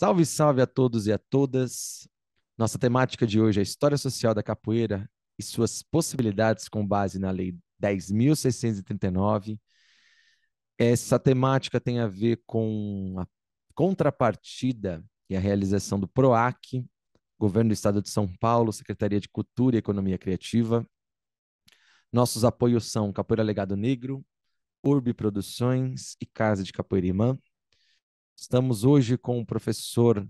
Salve, salve a todos e a todas. Nossa temática de hoje é a história social da capoeira e suas possibilidades com base na Lei 10.639. Essa temática tem a ver com a contrapartida e a realização do PROAC, Governo do Estado de São Paulo, Secretaria de Cultura e Economia Criativa. Nossos apoios são Capoeira Legado Negro, Urbe Produções e Casa de Capoeira Imã. Estamos hoje com o professor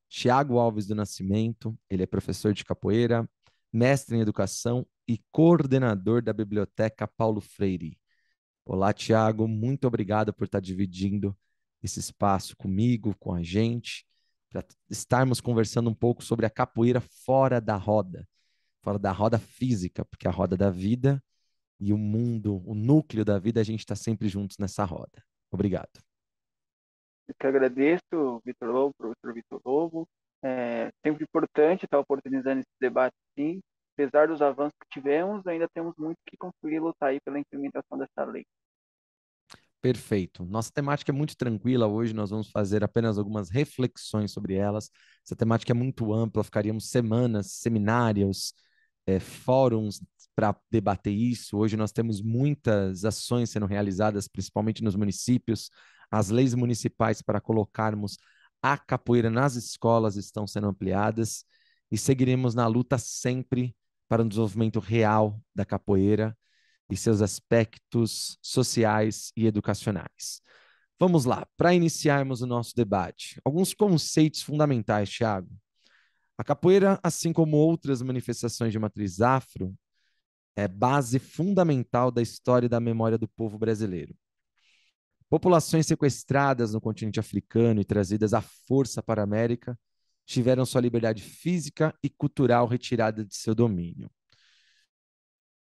Tiago Alves do Nascimento. Ele é professor de capoeira, mestre em educação e coordenador da Biblioteca Paulo Freire. Olá, Tiago, muito obrigado por estar dividindo esse espaço comigo, com a gente, para estarmos conversando um pouco sobre a capoeira fora da roda física, porque a roda da vida e o mundo, o núcleo da vida, a gente está sempre juntos nessa roda. Obrigado. Eu que agradeço, Vitor Lobo, professor Vitor Lobo. É sempre importante estar oportunizando esse debate, sim. Apesar dos avanços que tivemos, ainda temos muito que construir e lutar aí pela implementação dessa lei. Perfeito. Nossa temática é muito tranquila hoje, nós vamos fazer apenas algumas reflexões sobre elas. Essa temática é muito ampla, ficaríamos semanas, seminários, fóruns para debater isso. Hoje nós temos muitas ações sendo realizadas, principalmente nos municípios. As leis municipais para colocarmos a capoeira nas escolas estão sendo ampliadas e seguiremos na luta sempre para um desenvolvimento real da capoeira e seus aspectos sociais e educacionais. Vamos lá, para iniciarmos o nosso debate, alguns conceitos fundamentais, Thiago. A capoeira, assim como outras manifestações de matriz afro, é base fundamental da história e da memória do povo brasileiro. Populações sequestradas no continente africano e trazidas à força para a América tiveram sua liberdade física e cultural retirada de seu domínio.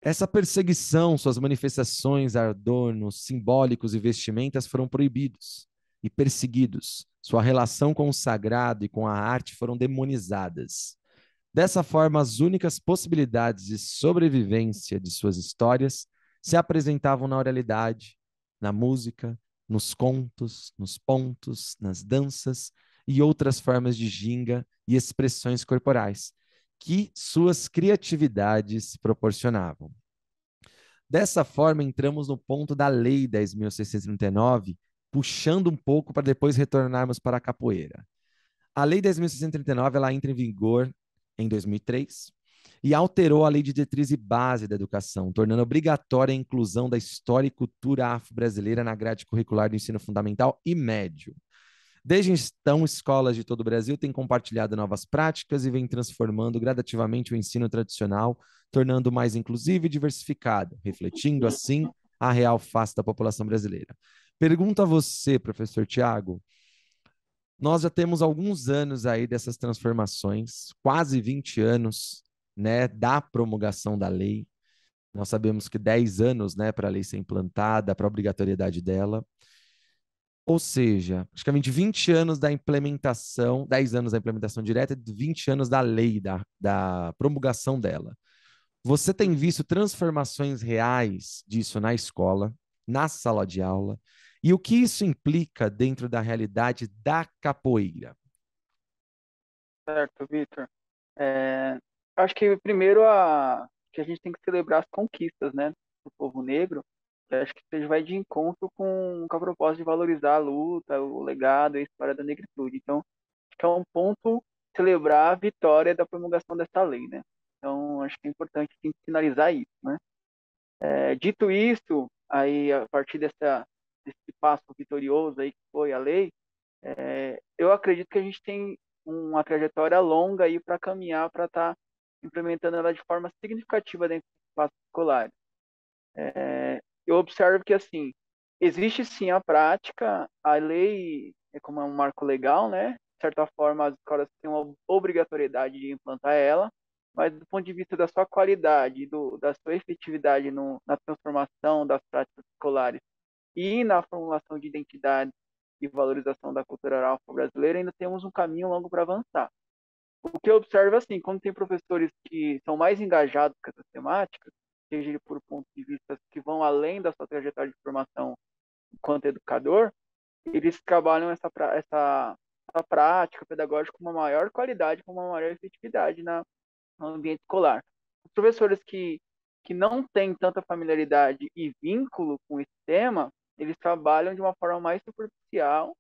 Essa perseguição, suas manifestações, adornos simbólicos e vestimentas foram proibidos e perseguidos. Sua relação com o sagrado e com a arte foram demonizadas. Dessa forma, as únicas possibilidades de sobrevivência de suas histórias se apresentavam na oralidade, na música, nos contos, nos pontos, nas danças e outras formas de ginga e expressões corporais que suas criatividades proporcionavam. Dessa forma, entramos no ponto da Lei 10.639, puxando um pouco para depois retornarmos para a capoeira. A Lei 10.639 ela entra em vigor em 2003 e alterou a Lei de Diretriz e Base da Educação, tornando obrigatória a inclusão da história e cultura afro-brasileira na grade curricular do ensino fundamental e médio. Desde então, escolas de todo o Brasil têm compartilhado novas práticas e vêm transformando gradativamente o ensino tradicional, tornando mais inclusivo e diversificado, refletindo, assim, a real face da população brasileira. Pergunto a você, professor Tiago, nós já temos alguns anos aí dessas transformações, quase 20 anos, né, da promulgação da lei. Nós sabemos que 10 anos, né, para a lei ser implantada, para a obrigatoriedade dela. Ou seja, praticamente 20 anos da implementação, 10 anos da implementação direta e 20 anos da lei, da promulgação dela. Você tem visto transformações reais disso na escola, na sala de aula, e o que isso implica dentro da realidade da capoeira? Certo, Vitor? É, acho que primeiro que a gente tem que celebrar as conquistas, né, do povo negro. Que acho que isso vai de encontro com a proposta de valorizar a luta, o legado e a história da negritude. Então, acho que é um ponto celebrar a vitória da promulgação dessa lei, né? Então, acho que é importante a gente finalizar isso, né? Dito isso, aí a partir desse passo vitorioso aí que foi a lei, eu acredito que a gente tem uma trajetória longa aí para caminhar para estar implementando ela de forma significativa dentro dos espaços escolares. Eu observo que assim existe sim a prática, a lei é como um marco legal, né? De certa forma, as escolas têm uma obrigatoriedade de implantar ela, mas do ponto de vista da sua qualidade, da sua efetividade na transformação das práticas escolares e na formulação de identidade e valorização da cultura oral brasileira, ainda temos um caminho longo para avançar. O que eu observo assim, quando tem professores que são mais engajados com essas temáticas, seja por pontos de vista que vão além da sua trajetória de formação enquanto educador, eles trabalham a prática pedagógica com uma maior qualidade, com uma maior efetividade no ambiente escolar. Os professores que não têm tanta familiaridade e vínculo com esse tema, eles trabalham de uma forma mais superficial,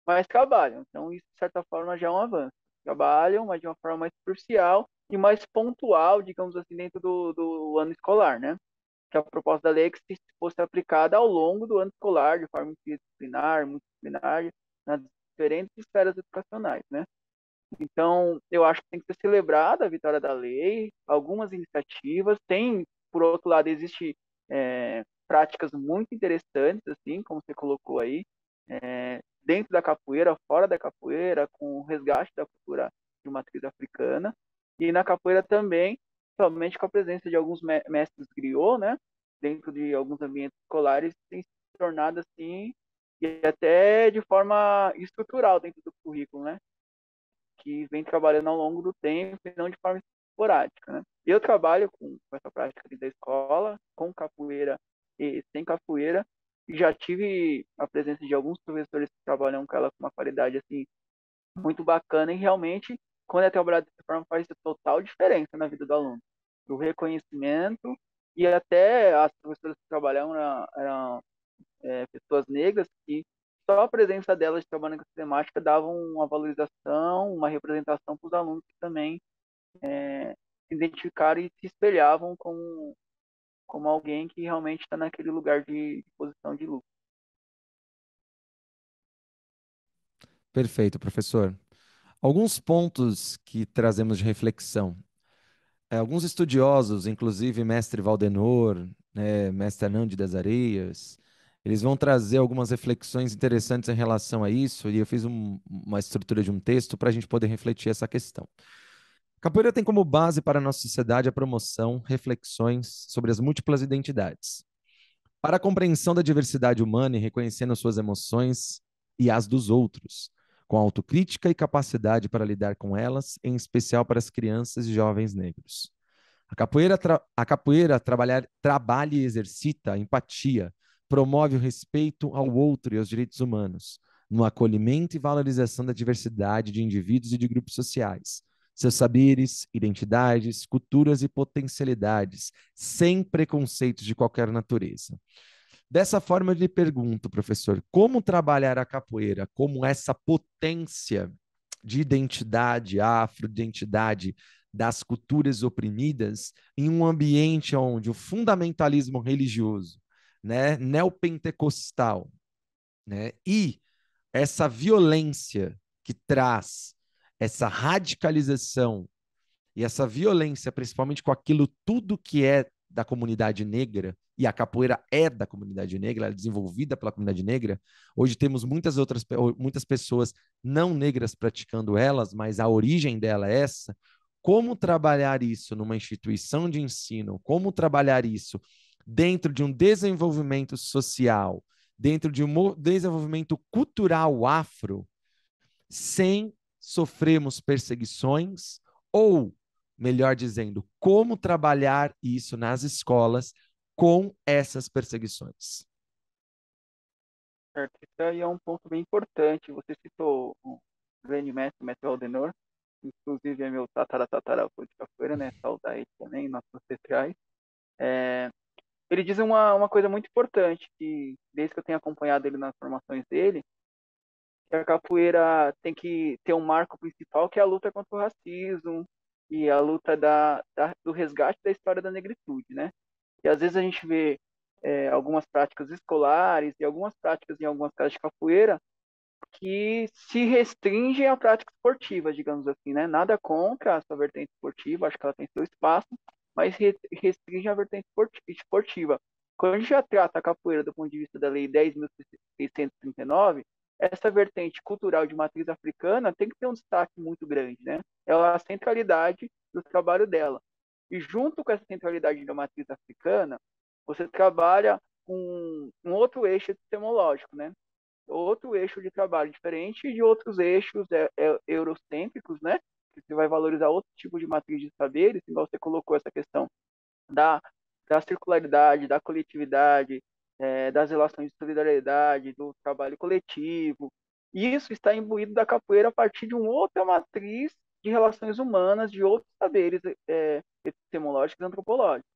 mas trabalham. Então, isso, de certa forma, já é um avanço. Trabalham, mas de uma forma mais superficial e mais pontual, digamos assim, dentro do ano escolar, né? Que a proposta da lei é que se fosse aplicada ao longo do ano escolar, de forma interdisciplinar, multidisciplinar, nas diferentes esferas educacionais, né? Então, eu acho que tem que ser celebrada a vitória da lei, algumas iniciativas. Tem, por outro lado, existe práticas muito interessantes, assim, como você colocou aí, dentro da capoeira, fora da capoeira, com o resgate da cultura de matriz africana. E na capoeira também, somente com a presença de alguns mestres griot, né, dentro de alguns ambientes escolares, tem se tornado assim, e até de forma estrutural dentro do currículo, né? Que vem trabalhando ao longo do tempo e não de forma esporádica, né? Eu trabalho com essa prática dentro da escola, com capoeira e sem capoeira, e já tive a presença de alguns professores que trabalham com ela com uma qualidade assim muito bacana e realmente quando é trabalhado dessa forma faz total diferença na vida do aluno. O reconhecimento e até as professoras que trabalham eram pessoas negras que só a presença delas trabalhando com essa temática dava uma valorização, uma representação para os alunos que também se identificaram e se espelhavam como alguém que realmente está naquele lugar de posição de luta. Perfeito, professor. Alguns pontos que trazemos de reflexão. Alguns estudiosos, inclusive mestre Valdenor, mestre Hernando das Areias, eles vão trazer algumas reflexões interessantes em relação a isso, e eu fiz uma estrutura de um texto para a gente poder refletir essa questão. Capoeira tem como base para a nossa sociedade a promoção, reflexões sobre as múltiplas identidades. Para a compreensão da diversidade humana e reconhecendo suas emoções e as dos outros, com autocrítica e capacidade para lidar com elas, em especial para as crianças e jovens negros. A capoeira trabalha e exercita a empatia, promove o respeito ao outro e aos direitos humanos, no acolhimento e valorização da diversidade de indivíduos e de grupos sociais, seus saberes, identidades, culturas e potencialidades, sem preconceitos de qualquer natureza. Dessa forma, eu lhe pergunto, professor, como trabalhar a capoeira como essa potência de identidade afro, de identidade das culturas oprimidas, em um ambiente onde o fundamentalismo religioso, né, neopentecostal, né, e essa violência que traz essa radicalização e essa violência, principalmente com aquilo tudo que é da comunidade negra, e a capoeira é da comunidade negra, ela é desenvolvida pela comunidade negra. Hoje temos muitas pessoas não negras praticando elas, mas a origem dela é essa. Como trabalhar isso numa instituição de ensino? Como trabalhar isso dentro de um desenvolvimento social, dentro de um desenvolvimento cultural afro, sem sofrermos perseguições ou, melhor dizendo, como trabalhar isso nas escolas com essas perseguições. Certo? Isso aí é um ponto bem importante. Você citou o grande mestre, mestre Aldenor, inclusive é meu tataravô de capoeira, né? Saudar ele também, nossos ancestrais. Ele diz uma coisa muito importante, que desde que eu tenho acompanhado ele nas formações dele, que a capoeira tem que ter um marco principal, que é a luta contra o racismo e a luta do resgate da história da negritude, né? E às vezes a gente vê algumas práticas escolares e algumas práticas em algumas casas de capoeira que se restringem à prática esportiva, digamos assim, né? Nada contra essa vertente esportiva, acho que ela tem seu espaço, mas restringe a vertente esportiva. Quando a gente já trata a capoeira do ponto de vista da Lei 10.639, essa vertente cultural de matriz africana tem que ter um destaque muito grande, né? É a centralidade do trabalho dela. E junto com essa centralidade da matriz africana, você trabalha com um outro eixo epistemológico, né? Outro eixo de trabalho diferente de outros eixos eurocêntricos, né? Que você vai valorizar outro tipo de matriz de saberes, igual você colocou essa questão da, da circularidade, da coletividade, das relações de solidariedade, do trabalho coletivo. Isso está imbuído da capoeira a partir de uma outra matriz de relações humanas, de outros saberes epistemológicos e antropológicos.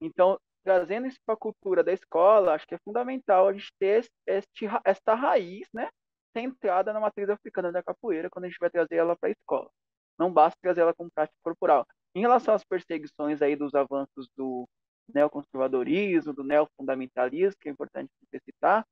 Então, trazendo isso para a cultura da escola, acho que é fundamental a gente ter esta raiz, né, centrada na matriz africana da capoeira quando a gente vai trazer ela para a escola. Não basta trazer ela como prática corporal. Em relação às perseguições aí dos avanços do neoconservadorismo, do neofundamentalismo, que é importante citar,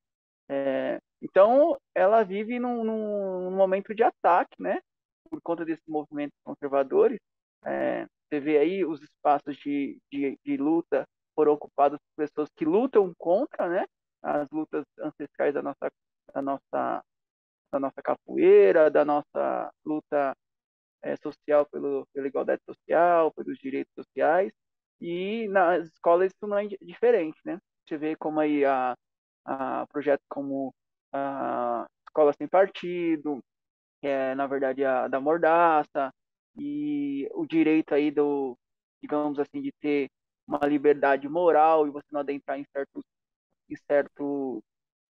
então ela vive num momento de ataque, né, por conta desses movimentos conservadores. Você vê aí os espaços de luta foram ocupados por pessoas que lutam contra, né, as lutas ancestrais da nossa, da nossa capoeira, da nossa luta social pela igualdade social, pelos direitos sociais. E nas escolas isso não é diferente, né? Você vê como aí a projetos como a Escola Sem Partido, que é, na verdade, a da Mordaça, e o direito aí digamos assim, de ter uma liberdade moral e você não adentrar em certos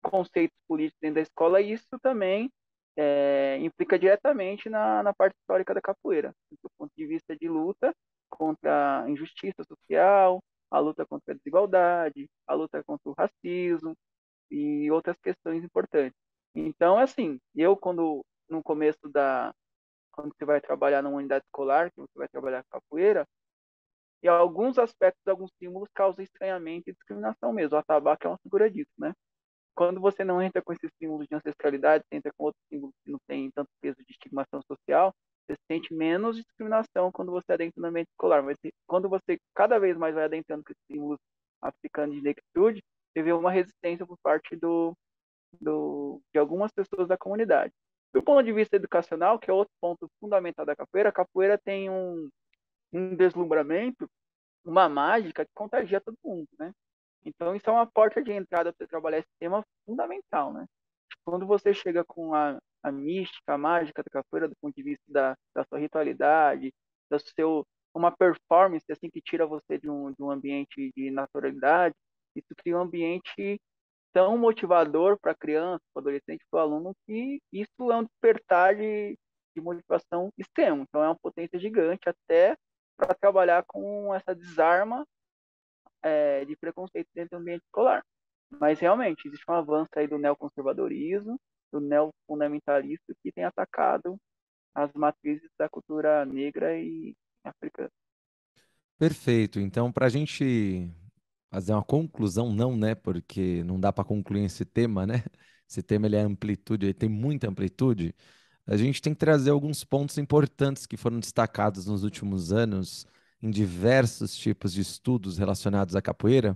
conceitos políticos dentro da escola, e isso também implica diretamente na parte histórica da capoeira, do ponto de vista de luta contra a injustiça social, a luta contra a desigualdade, a luta contra o racismo e outras questões importantes. Então, assim, eu quando no começo quando você vai trabalhar numa unidade escolar, que você vai trabalhar com capoeira, e alguns aspectos, alguns símbolos causam estranhamento e discriminação mesmo. O atabaque é uma figura disso, né? Quando você não entra com esses símbolos de ancestralidade, você entra com outros símbolos que não têm tanto peso de estigmação social, você sente menos discriminação quando você adentra no ambiente escolar. Mas quando você cada vez mais vai adentrando com esses símbolos africanos de negritude, você vê uma resistência por parte de algumas pessoas da comunidade. Do ponto de vista educacional, que é outro ponto fundamental da capoeira, a capoeira tem um deslumbramento, uma mágica que contagia todo mundo, né? Então, isso é uma porta de entrada para você trabalhar esse tema fundamental, né? Quando você chega com a mística, a mágica da capoeira, do ponto de vista da sua ritualidade, uma performance assim que tira você de um ambiente de naturalidade, isso cria um ambiente tão motivador para a criança, para o adolescente, para o aluno, que isso é um despertar de motivação extremo. Então, é uma potência gigante até para trabalhar com essa desarma de preconceito dentro do ambiente escolar. Mas realmente existe um avanço aí do neoconservadorismo, do neofundamentalismo que tem atacado as matrizes da cultura negra e africana. Perfeito. Então, para a gente fazer uma conclusão, não, né? Porque não dá para concluir esse tema, né? Esse tema ele é amplitude, ele tem muita amplitude. A gente tem que trazer alguns pontos importantes que foram destacados nos últimos anos em diversos tipos de estudos relacionados à capoeira.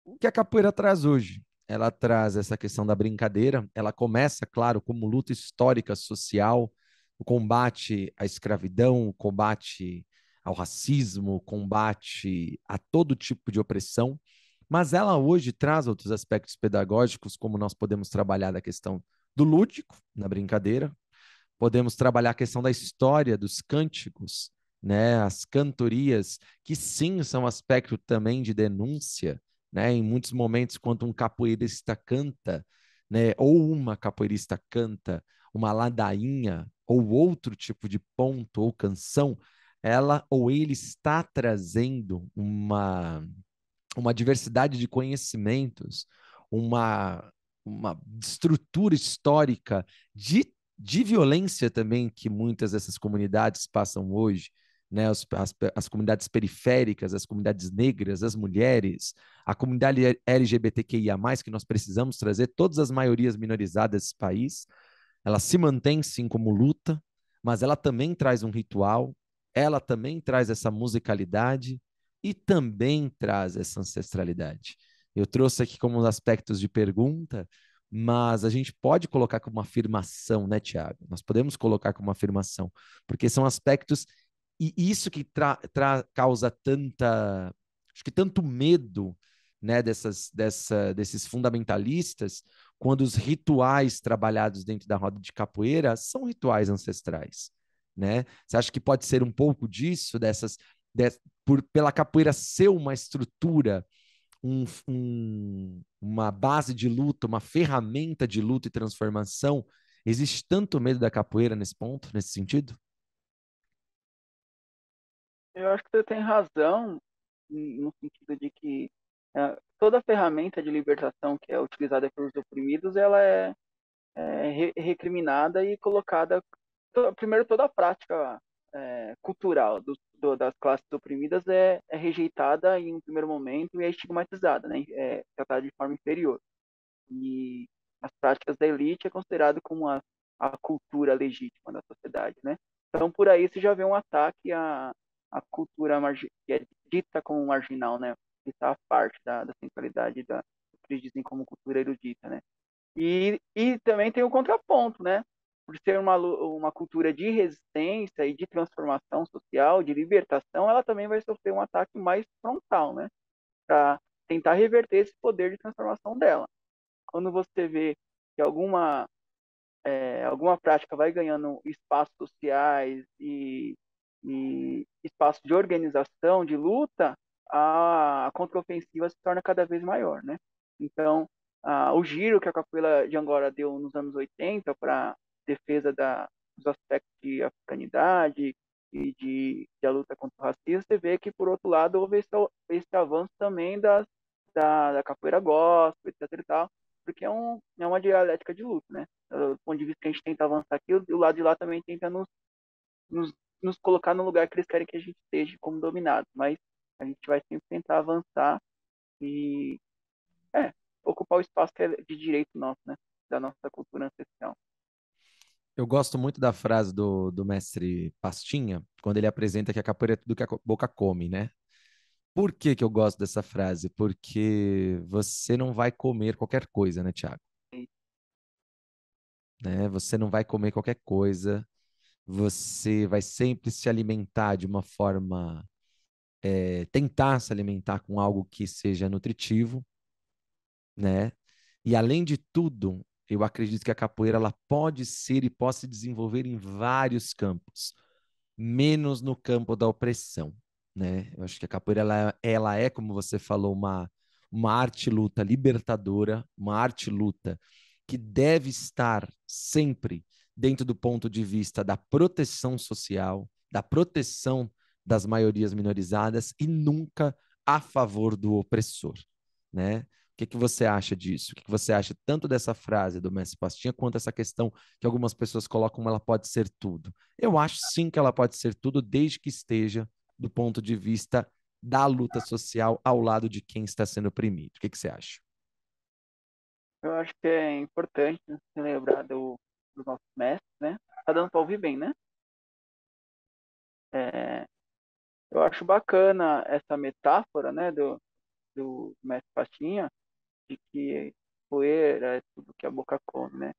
O que a capoeira traz hoje? Ela traz essa questão da brincadeira. Ela começa, claro, como luta histórica social, o combate à escravidão, o combate ao racismo, o combate a todo tipo de opressão. Mas ela hoje traz outros aspectos pedagógicos, como nós podemos trabalhar da questão do lúdico, na brincadeira, podemos trabalhar a questão da história, dos cânticos, né, as cantorias, que sim são aspecto também de denúncia, né, em muitos momentos quando um capoeirista canta, né, ou uma capoeirista canta uma ladainha ou outro tipo de ponto ou canção, ela ou ele está trazendo uma diversidade de conhecimentos, uma, uma estrutura histórica de violência também que muitas dessas comunidades passam hoje, né? As comunidades periféricas, as comunidades negras, as mulheres, a comunidade LGBTQIA+, que nós precisamos trazer, todas as maiorias minorizadas desse país, ela se mantém sim como luta, mas ela também traz um ritual, ela também traz essa musicalidade e também traz essa ancestralidade. Eu trouxe aqui como aspectos de pergunta, mas a gente pode colocar como uma afirmação, né, Tiago? Nós podemos colocar como uma afirmação, porque são aspectos, e isso que causa acho que tanto medo, né, desses fundamentalistas, quando os rituais trabalhados dentro da roda de capoeira são rituais ancestrais, né? Você acha que pode ser um pouco disso, pela capoeira ser uma estrutura uma base de luta, uma ferramenta de luta e transformação. Existe tanto medo da capoeira nesse ponto, nesse sentido? Eu acho que você tem razão no sentido de que toda ferramenta de libertação que é utilizada pelos oprimidos, ela é recriminada e colocada, primeiro toda a prática cultural das classes oprimidas é rejeitada em um primeiro momento e é estigmatizada, né? É tratada de forma inferior. E as práticas da elite é considerado como a cultura legítima da sociedade, né? Então, por aí você já vê um ataque à cultura que é dita como marginal, né? Que está à parte da centralidade do que eles dizem como cultura erudita, né? E também tem o contraponto, né? Por ser uma cultura de resistência e de transformação social, de libertação, ela também vai sofrer um ataque mais frontal, né? Para tentar reverter esse poder de transformação dela. Quando você vê que alguma prática vai ganhando espaços sociais e espaço de organização, de luta, a contraofensiva se torna cada vez maior, né? Então, o giro que a capoeira de Angola deu nos anos 80 para defesa dos aspectos de africanidade e de a luta contra o racismo, você vê que, por outro lado, houve esse avanço também da capoeira gospel, etc. e tal, porque é uma dialética de luta, né? Do ponto de vista que a gente tenta avançar aqui, o lado de lá também tenta nos, nos colocar no lugar que eles querem que a gente esteja como dominado, mas a gente vai sempre tentar avançar e ocupar o espaço que é de direito nosso, né? Da nossa cultura ancestral. Eu gosto muito da frase do mestre Pastinha, quando ele apresenta que a capoeira é tudo que a boca come, né? Por que que eu gosto dessa frase? Porque você não vai comer qualquer coisa, né, Thiago? Né? Você não vai comer qualquer coisa, você vai sempre se alimentar de uma forma, tentar se alimentar com algo que seja nutritivo, né? E além de tudo, eu acredito que a capoeira ela pode ser e pode se desenvolver em vários campos, menos no campo da opressão, né? Eu acho que a capoeira ela é, como você falou, uma arte luta libertadora, uma arte luta que deve estar sempre dentro do ponto de vista da proteção social, da proteção das maiorias minorizadas e nunca a favor do opressor, né? O que que você acha disso? O que que você acha tanto dessa frase do Mestre Pastinha quanto essa questão que algumas pessoas colocam como ela pode ser tudo? Eu acho sim que ela pode ser tudo, desde que esteja do ponto de vista da luta social ao lado de quem está sendo oprimido. O que que você acha? Eu acho que é importante se lembrar dos nossos mestres, né? Tá dando para ouvir bem, né? É, eu acho bacana essa metáfora, né, do mestre Pastinha, de que poeira é tudo que a boca come, né?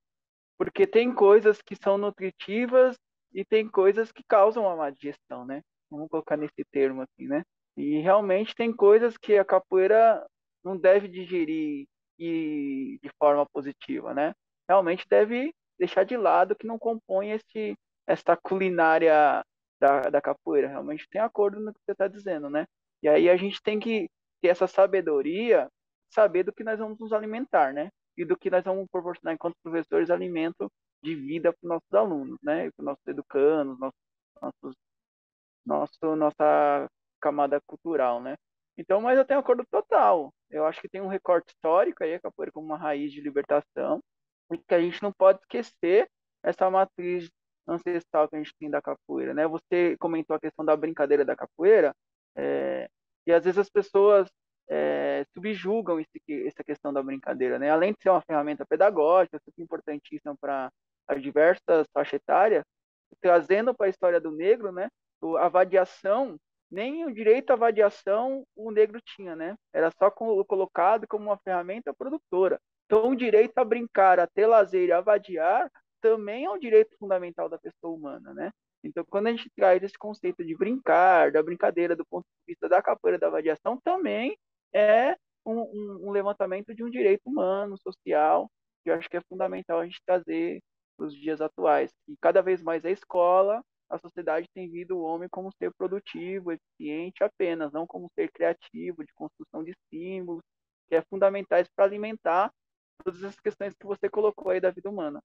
Porque tem coisas que são nutritivas e tem coisas que causam uma má digestão, né? Vamos colocar nesse termo assim, né? E realmente tem coisas que a capoeira não deve digerir de forma positiva, né? Realmente deve deixar de lado que não compõe esta culinária da capoeira. Realmente tem acordo no que você está dizendo, né? E aí a gente tem que ter essa sabedoria, saber do que nós vamos nos alimentar, né? E do que nós vamos proporcionar enquanto professores alimento de vida para os nossos alunos, né? E para os nossos educandos, nossos nossa camada cultural, né? Então, mas eu tenho acordo total. Eu acho que tem um recorte histórico aí, a capoeira como uma raiz de libertação, e que a gente não pode esquecer essa matriz ancestral que a gente tem da capoeira, né? Você comentou a questão da brincadeira da capoeira, é, e às vezes as pessoas subjugam essa questão da brincadeira, né? Além de ser uma ferramenta pedagógica, super importantíssima para as diversas faixas etárias, trazendo para a história do negro, né? A vadiação, nem o direito à vadiação o negro tinha, né? Era só colocado como uma ferramenta produtora. Então, o direito a brincar, a ter lazer e a vadiar também é um direito fundamental da pessoa humana, né? Então, quando a gente traz esse conceito de brincar, da brincadeira do ponto de vista da capoeira da vadiação, também é um levantamento de um direito humano, social, que eu acho que é fundamental a gente trazer para os dias atuais. E cada vez mais a escola, a sociedade tem visto o homem como ser produtivo, eficiente apenas, não como ser criativo, de construção de símbolos, que é fundamentais para alimentar todas as questões que você colocou aí da vida humana.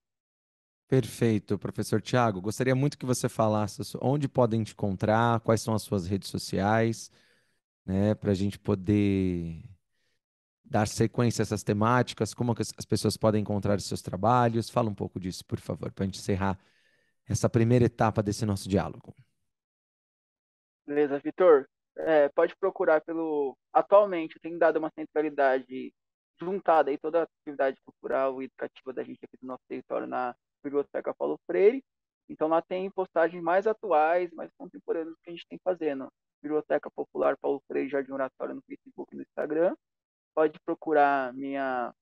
Perfeito, professor Tiago. Gostaria muito que você falasse onde podem te encontrar, quais são as suas redes sociais, né, para a gente poder dar sequência a essas temáticas, como que as pessoas podem encontrar os seus trabalhos. Fala um pouco disso, por favor, para a gente encerrar essa primeira etapa desse nosso diálogo. Beleza, Vitor? Pode procurar pelo. Atualmente, tem dado uma centralidade juntada aí toda a atividade cultural e educativa da gente aqui do nosso território na Biblioteca Paulo Freire. Então, lá tem postagens mais atuais, mais contemporâneas que a gente tem fazendo. Biblioteca Popular Paulo Freire Jardim Oratório no Facebook e no Instagram. Pode procurar minhas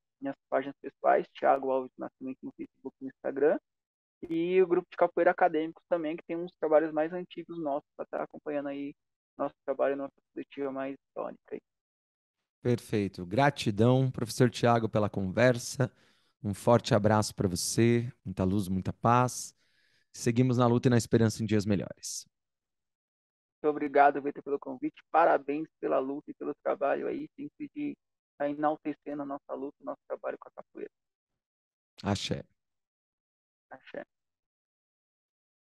páginas pessoais, Thiago Alves Nascimento no Facebook e no Instagram. E o grupo de capoeira acadêmicos também, que tem uns trabalhos mais antigos nossos, para estar acompanhando aí nosso trabalho, nossa perspectiva mais histórica. Perfeito. Gratidão, professor Tiago, pela conversa. Um forte abraço para você, muita luz, muita paz. Seguimos na luta e na esperança em dias melhores. Muito obrigado, Vitor, pelo convite. Parabéns pela luta e pelo trabalho aí, sempre de estar enaltecendo a nossa luta, o nosso trabalho com a capoeira. Axé.